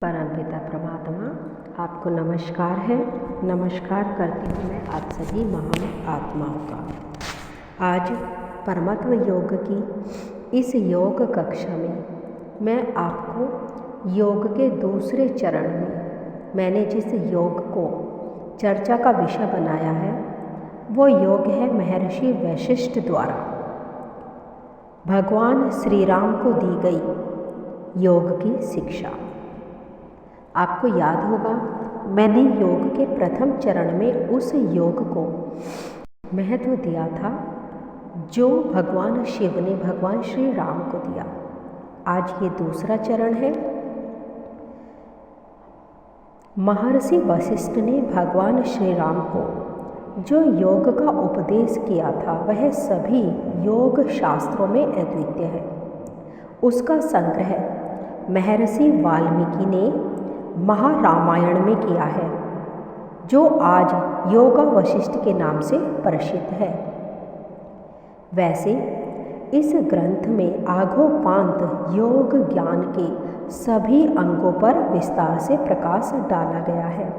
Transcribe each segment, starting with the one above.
परमपिता परमात्मा आपको नमस्कार है। नमस्कार करती हूँ मैं आप सभी महान आत्माओं का। आज परमात्म योग की इस योग कक्षा में मैं आपको योग के दूसरे चरण में मैंने जिस योग को चर्चा का विषय बनाया है वो योग है महर्षि वशिष्ठ द्वारा भगवान श्री राम को दी गई योग की शिक्षा। आपको याद होगा मैंने योग के प्रथम चरण में उस योग को महत्व दिया था जो भगवान शिव ने भगवान श्री राम को दिया। आज ये दूसरा चरण है। महर्षि वशिष्ठ ने भगवान श्री राम को जो योग का उपदेश किया था वह सभी योग शास्त्रों में अद्वितीय है। उसका संग्रह महर्षि वाल्मीकि ने महारामायण में किया है जो आज योगा वशिष्ठ के नाम से प्रसिद्ध है। वैसे इस ग्रंथ में आघोपांत योग ज्ञान के सभी अंगों पर विस्तार से प्रकाश डाला गया है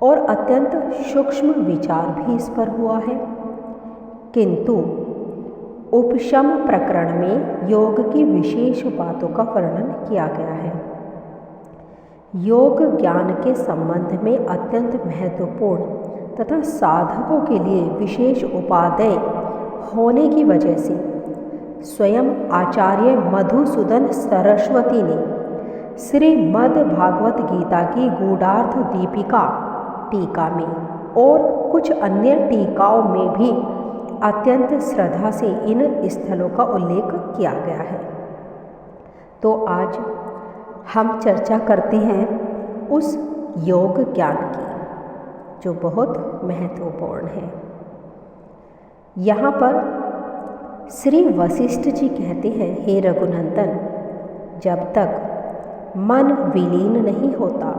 और अत्यंत सूक्ष्म विचार भी इस पर हुआ है, किंतु उपशम प्रकरण में योग की विशेष बातों का वर्णन किया गया है। योग ज्ञान के संबंध में अत्यंत महत्वपूर्ण तथा साधकों के लिए विशेष उपादेय होने की वजह से स्वयं आचार्य मधुसूदन सरस्वती ने श्रीमद् भागवत गीता की गूढ़ार्थ दीपिका टीका में और कुछ अन्य टीकाओं में भी अत्यंत श्रद्धा से इन स्थलों का उल्लेख किया गया है। तो आज हम चर्चा करते हैं उस योग ज्ञान की जो बहुत महत्वपूर्ण है। यहाँ पर श्री वशिष्ठ जी कहते हैं, हे रघुनंदन, जब तक मन विलीन नहीं होता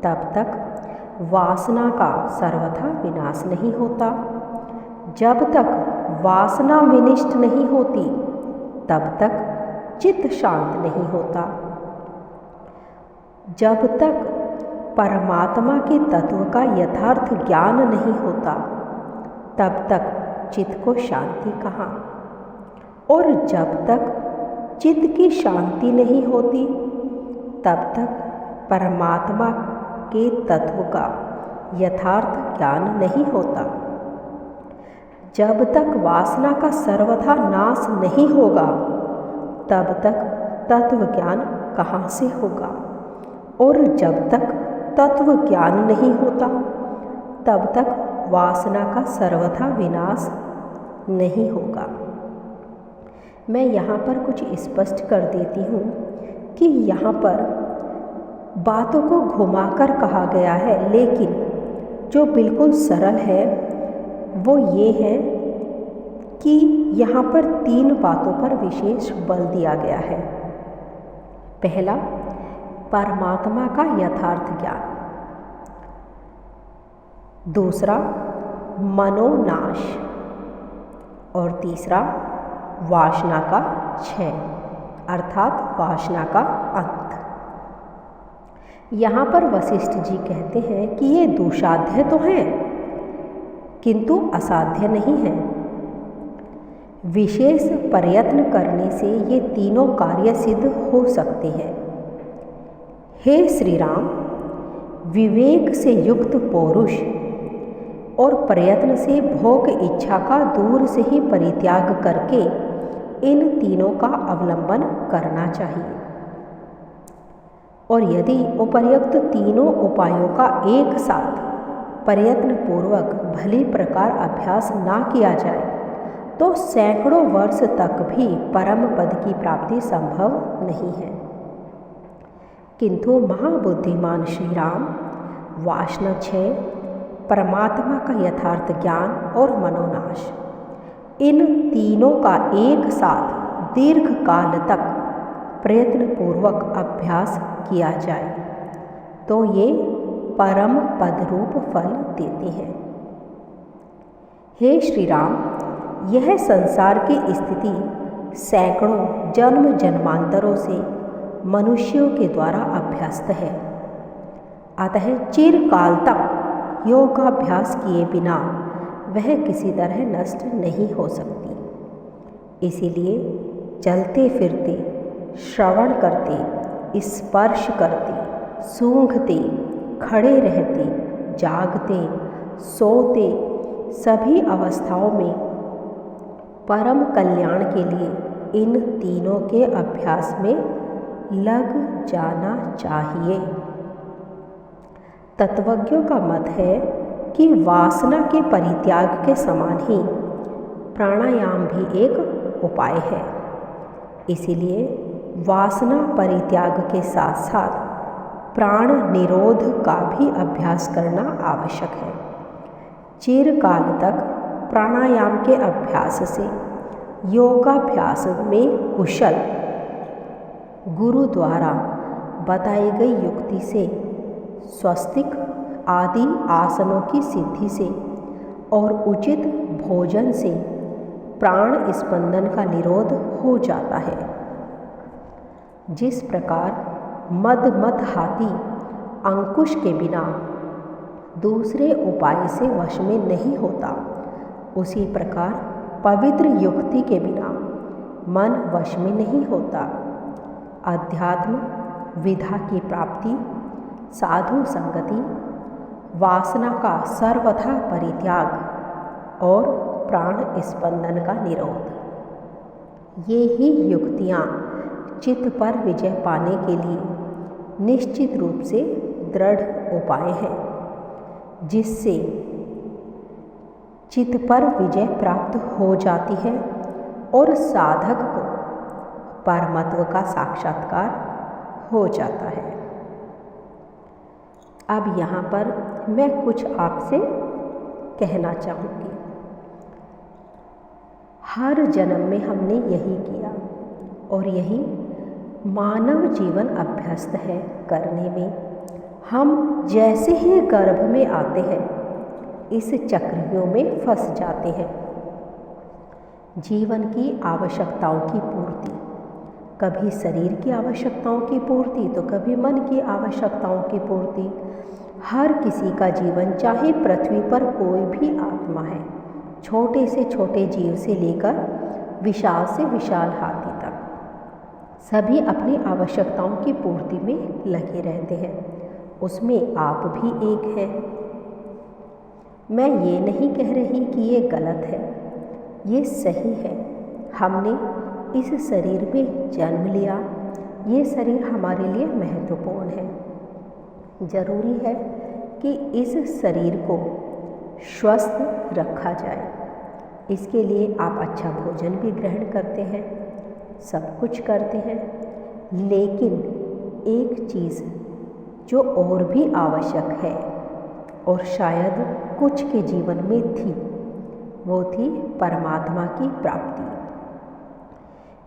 तब तक वासना का सर्वथा विनाश नहीं होता। जब तक वासना विनिष्ट नहीं होती तब तक चित्त शांत नहीं होता। जब तक परमात्मा के तत्व का यथार्थ ज्ञान नहीं होता तब तक चित्त को शांति कहाँ, और जब तक चित्त की शांति नहीं होती तब तक परमात्मा के तत्व का यथार्थ ज्ञान नहीं होता। जब तक वासना का सर्वथा नाश नहीं होगा तब तक तत्व ज्ञान कहाँ से होगा, और जब तक तत्व ज्ञान नहीं होता तब तक वासना का सर्वथा विनाश नहीं होगा। मैं यहाँ पर कुछ स्पष्ट कर देती हूँ कि यहाँ पर बातों को घुमाकर कहा गया है, लेकिन जो बिल्कुल सरल है वो ये है कि यहाँ पर 3 बातों पर विशेष बल दिया गया है। पहला, परमात्मा का यथार्थ ज्ञान। दूसरा, मनोनाश। और तीसरा, वासना का क्षय अर्थात वासना का अंत। यहाँ पर वशिष्ठ जी कहते हैं कि ये दुसाध्य तो हैं किंतु असाध्य नहीं है। विशेष प्रयत्न करने से ये तीनों कार्य सिद्ध हो सकते हैं। हे श्री राम, विवेक से युक्त पौरुष और प्रयत्न से भोग इच्छा का दूर से ही परित्याग करके इन तीनों का अवलंबन करना चाहिए, और यदि उपर्युक्त तीनों उपायों का एक साथ प्रयत्न पूर्वक भली प्रकार अभ्यास ना किया जाए तो सैकड़ों वर्ष तक भी परम पद की प्राप्ति संभव नहीं है। किंतु महाबुद्धिमान श्री राम वासना क्षय, परमात्मा का यथार्थ ज्ञान और मनोनाश, इन तीनों का एक साथ दीर्घ काल तक प्रयत्न पूर्वक अभ्यास किया जाए तो ये परम पद रूप फल देते हैं। हे श्री राम, यह संसार की स्थिति सैकड़ों जन्म जन्मांतरों से मनुष्यों के द्वारा अभ्यस्त है। अतः चिरकाल तक योगाभ्यास किए बिना वह किसी तरह नष्ट नहीं हो सकती। इसीलिए चलते फिरते, श्रवण करते, स्पर्श करते, सूंघते, खड़े रहते, जागते, सोते, सभी अवस्थाओं में परम कल्याण के लिए इन तीनों के अभ्यास में लग जाना चाहिए। तत्वज्ञों का मत है कि वासना के परित्याग के समान ही प्राणायाम भी एक उपाय है। इसीलिए वासना परित्याग के साथ साथ प्राण निरोध का भी अभ्यास करना आवश्यक है। चिरकाल तक प्राणायाम के अभ्यास से योगाभ्यास में कुशल गुरु द्वारा बताई गई युक्ति से स्वस्तिक आदि आसनों की सिद्धि से और उचित भोजन से प्राण स्पंदन का निरोध हो जाता है। जिस प्रकार मद हाथी अंकुश के बिना दूसरे उपाय से वश में नहीं होता, उसी प्रकार पवित्र युक्ति के बिना मन वश में नहीं होता। अध्यात्म विधा की प्राप्ति, साधु संगति, वासना का सर्वथा परित्याग और प्राण स्पंदन का निरोध, ये ही युक्तियाँ चित्त पर विजय पाने के लिए निश्चित रूप से दृढ़ उपाय हैं, जिससे चित्त पर विजय प्राप्त हो जाती है और साधक को परमत्व का साक्षात्कार हो जाता है। अब यहाँ पर मैं कुछ आपसे कहना चाहूँगी। हर जन्म में हमने यही किया और यही मानव जीवन अभ्यस्त है करने में। हम जैसे ही गर्भ में आते हैं इस चक्रव्यूह में फंस जाते हैं। जीवन की आवश्यकताओं की पूर्ति, कभी शरीर की आवश्यकताओं की पूर्ति तो कभी मन की आवश्यकताओं की पूर्ति। हर किसी का जीवन, चाहे पृथ्वी पर कोई भी आत्मा है, छोटे से छोटे जीव से लेकर विशाल से विशाल हाथी तक, सभी अपनी आवश्यकताओं की पूर्ति में लगे रहते हैं। उसमें आप भी एक हैं। मैं ये नहीं कह रही कि ये गलत है, ये सही है। हमने इस शरीर में जन्म लिया, ये शरीर हमारे लिए महत्वपूर्ण है। जरूरी है कि इस शरीर को स्वस्थ रखा जाए। इसके लिए आप अच्छा भोजन भी ग्रहण करते हैं, सब कुछ करते हैं, लेकिन एक चीज़ जो और भी आवश्यक है और शायद कुछ के जीवन में थी, वो थी परमात्मा की प्राप्ति,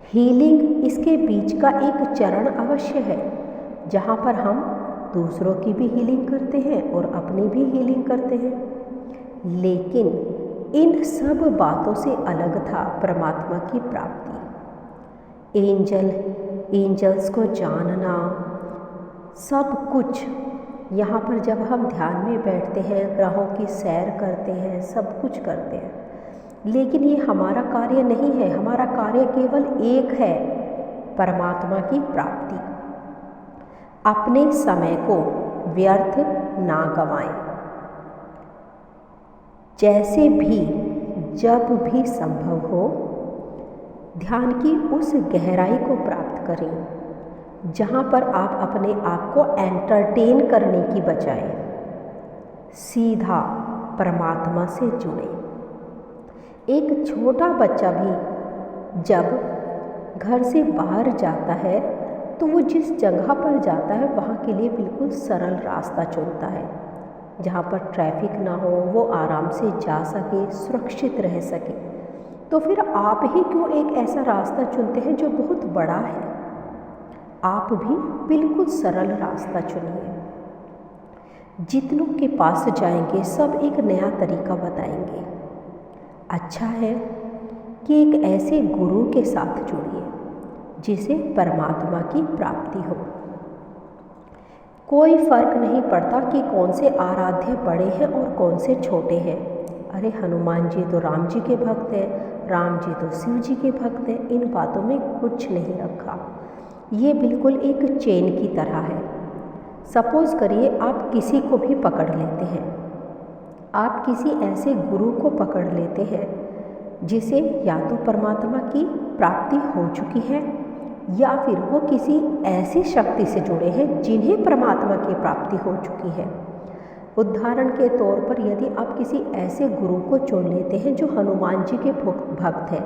हीलिंग। इसके बीच का एक चरण अवश्य है जहाँ पर हम दूसरों की भी हीलिंग करते हैं और अपनी भी हीलिंग करते हैं। लेकिन इन सब बातों से अलग था परमात्मा की प्राप्ति। एंजल्स को जानना, सब कुछ यहाँ पर जब हम ध्यान में बैठते हैं, ग्रहों की सैर करते हैं, सब कुछ करते हैं, लेकिन ये हमारा कार्य नहीं है। हमारा कार्य केवल एक है, परमात्मा की प्राप्ति। अपने समय को व्यर्थ ना गंवाएं। जैसे भी जब भी संभव हो ध्यान की उस गहराई को प्राप्त करें जहाँ पर आप अपने आप को एंटरटेन करने की बजाय सीधा परमात्मा से जुड़ें। एक छोटा बच्चा भी जब घर से बाहर जाता है तो वो जिस जगह पर जाता है वहाँ के लिए बिल्कुल सरल रास्ता चुनता है, जहाँ पर ट्रैफिक ना हो, वो आराम से जा सके, सुरक्षित रह सके। तो फिर आप ही क्यों एक ऐसा रास्ता चुनते हैं जो बहुत बड़ा है? आप भी बिल्कुल सरल रास्ता चुनिए। जितनों के पास जाएंगे सब एक नया तरीका बताएंगे। अच्छा है कि एक ऐसे गुरु के साथ जुड़िए जिसे परमात्मा की प्राप्ति हो। कोई फर्क नहीं पड़ता कि कौन से आराध्य बड़े हैं और कौन से छोटे हैं। अरे हनुमान जी तो राम जी के भक्त हैं, राम जी तो शिव जी के भक्त हैं। इन बातों में कुछ नहीं रखा। ये बिल्कुल एक चेन की तरह है। सपोज करिए आप किसी को भी पकड़ लेते हैं, आप किसी ऐसे गुरु को पकड़ लेते हैं जिसे या तो परमात्मा की प्राप्ति हो चुकी है या फिर वो किसी ऐसी शक्ति से जुड़े हैं जिन्हें परमात्मा की प्राप्ति हो चुकी है। उदाहरण के तौर पर यदि आप किसी ऐसे गुरु को चुन लेते हैं जो हनुमान जी के भक्त हैं,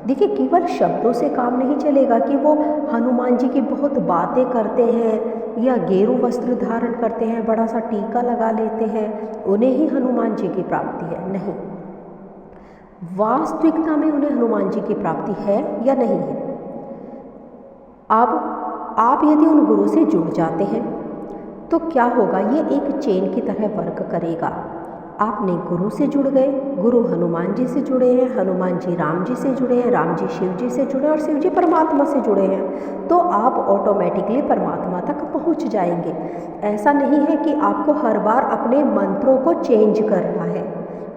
देखिए केवल शब्दों से काम नहीं चलेगा कि वो हनुमान जी की बहुत बातें करते हैं या गेरू वस्त्र धारण करते हैं, बड़ा सा टीका लगा लेते हैं, उन्हें ही हनुमान जी की प्राप्ति है। नहीं, वास्तविकता में उन्हें हनुमान जी की प्राप्ति है या नहीं है। अब आप यदि उन गुरु से जुड़ जाते हैं तो क्या होगा, ये एक चेन की तरह वर्क करेगा। आपने गुरु से जुड़ गए, गुरु हनुमान जी से जुड़े हैं, हनुमान जी राम जी से जुड़े हैं, राम जी शिव जी से जुड़े हैं और शिव जी परमात्मा से जुड़े हैं, तो आप ऑटोमेटिकली परमात्मा तक पहुंच जाएंगे। ऐसा नहीं है कि आपको हर बार अपने मंत्रों को चेंज करना है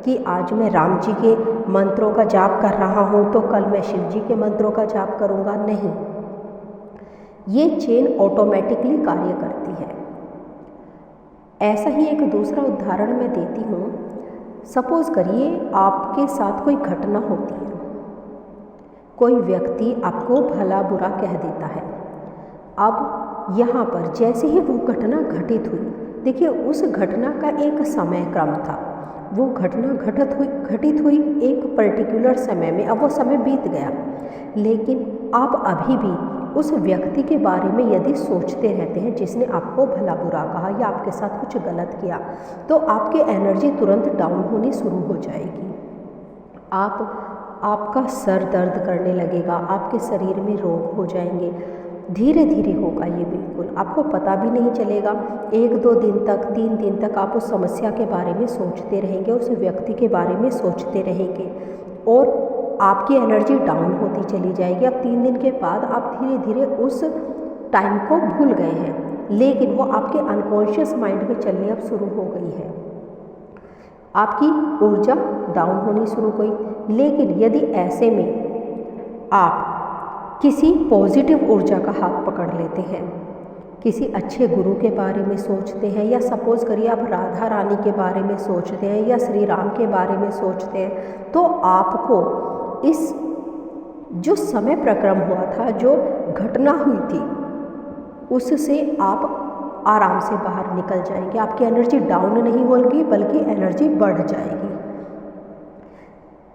कि आज मैं राम जी के मंत्रों का जाप कर रहा हूँ तो कल मैं शिव जी के मंत्रों का जाप करूँगा। नहीं, ये चेन ऑटोमेटिकली कार्य करती है। ऐसा ही एक दूसरा उदाहरण मैं देती हूँ। सपोज करिए आपके साथ कोई घटना होती है, कोई व्यक्ति आपको भला बुरा कह देता है। अब यहाँ पर जैसे ही वो घटना घटित हुई, देखिए उस घटना का एक समय क्रम था, वो घटना घटित हुई एक पर्टिकुलर समय में। अब वो समय बीत गया, लेकिन आप अभी भी उस व्यक्ति के बारे में यदि सोचते रहते हैं जिसने आपको भला बुरा कहा या आपके साथ कुछ गलत किया, तो आपकी एनर्जी तुरंत डाउन होनी शुरू हो जाएगी। आपका सर दर्द करने लगेगा, आपके शरीर में रोग हो जाएंगे, धीरे धीरे होगा ये, बिल्कुल आपको पता भी नहीं चलेगा। 1-2 दिन तक, 3 दिन तक आप उस समस्या के बारे में सोचते रहेंगे, उस व्यक्ति के बारे में सोचते रहेंगे और आपकी एनर्जी डाउन होती चली जाएगी। अब 3 दिन के बाद आप धीरे धीरे उस टाइम को भूल गए हैं, लेकिन वो आपके अनकॉन्शियस माइंड में चलनी अब शुरू हो गई है। आपकी ऊर्जा डाउन होनी शुरू हुई। लेकिन यदि ऐसे में आप किसी पॉजिटिव ऊर्जा का हाथ पकड़ लेते हैं, किसी अच्छे गुरु के बारे में सोचते हैं, या सपोज करिए आप राधा रानी के बारे में सोचते हैं या श्री राम के बारे में सोचते हैं, तो आपको इस जो समय प्रक्रम हुआ था, जो घटना हुई थी, उससे आप आराम से बाहर निकल जाएंगे। आपकी एनर्जी डाउन नहीं होगी बल्कि एनर्जी बढ़ जाएगी।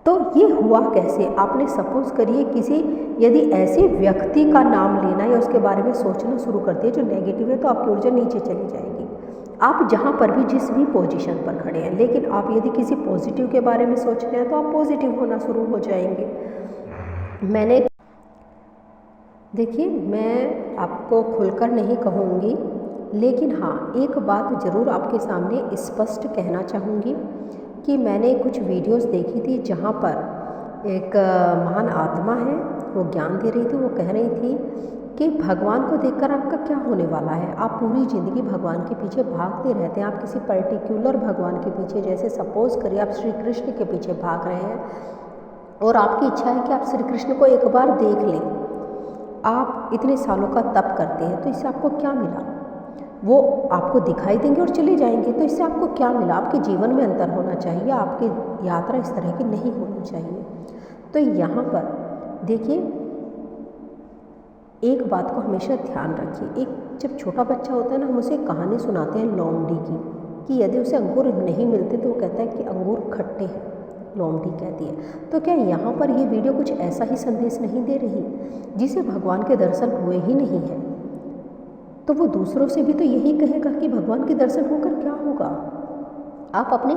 तो ये हुआ कैसे? आपने सपोज करिए किसी यदि ऐसे व्यक्ति का नाम लेना या उसके बारे में सोचना शुरू कर दिया जो नेगेटिव है, तो आपकी ऊर्जा नीचे चली जाएगी। आप जहाँ पर भी जिस भी पोजीशन पर खड़े हैं, लेकिन आप यदि किसी पॉजिटिव के बारे में सोच रहे हैं तो आप पॉजिटिव होना शुरू हो जाएंगे। देखिए, मैं आपको खुलकर नहीं कहूँगी, लेकिन हाँ एक बात ज़रूर आपके सामने स्पष्ट कहना चाहूँगी कि मैंने कुछ वीडियोस देखी थी जहाँ पर एक महान आत्मा है, वो ज्ञान दे रही थी। वो कह रही थी कि भगवान को देखकर आपका क्या होने वाला है। आप पूरी ज़िंदगी भगवान के पीछे भागते रहते हैं, आप किसी पर्टिकुलर भगवान के पीछे, जैसे सपोज करिए आप श्री कृष्ण के पीछे भाग रहे हैं और आपकी इच्छा है कि आप श्री कृष्ण को एक बार देख लें। आप इतने सालों का तप करते हैं, तो इससे आपको क्या मिला? वो आपको दिखाई देंगे और चले जाएंगे, तो इससे आपको क्या मिला? आपके जीवन में अंतर होना चाहिए, आपकी यात्रा इस तरह की नहीं होनी चाहिए। तो यहाँ पर देखिए, एक बात को हमेशा ध्यान रखिए। एक जब छोटा बच्चा होता है ना, हम उसे कहानी सुनाते हैं लोमड़ी की, कि यदि उसे अंगूर नहीं मिलते तो वो कहता है कि अंगूर खट्टे हैं, लोमड़ी कहती है। तो क्या यहाँ पर ये वीडियो कुछ ऐसा ही संदेश नहीं दे रही? जिसे भगवान के दर्शन हुए ही नहीं है, तो वो दूसरों से भी तो यही कहेगा कि भगवान के दर्शन होकर क्या होगा। आप अपने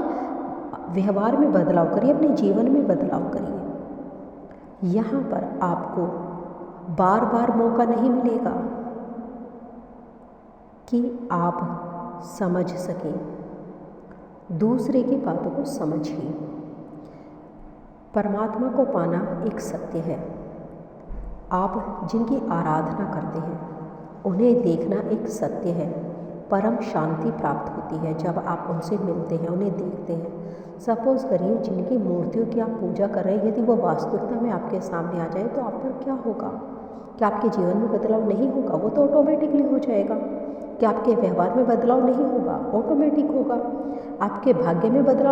व्यवहार में बदलाव करिए, अपने जीवन में बदलाव करिए। यहाँ पर आपको बार बार मौका नहीं मिलेगा कि आप समझ सकें, दूसरे की बातों को समझिए। परमात्मा को पाना एक सत्य है। आप जिनकी आराधना करते हैं उन्हें देखना एक सत्य है। परम शांति प्राप्त होती है जब आप उनसे मिलते हैं, उन्हें देखते हैं। सपोज़ करिए जिनकी मूर्तियों की आप पूजा कर रहे हैं, यदि वो वास्तविकता में आपके सामने आ जाए तो आप पर क्या होगा? क्या आपके जीवन में बदलाव नहीं होगा? वो तो ऑटोमेटिकली हो जाएगा। क्या आपके व्यवहार में बदलाव नहीं होगा? ऑटोमेटिक होगा। आपके भाग्य में बदलाव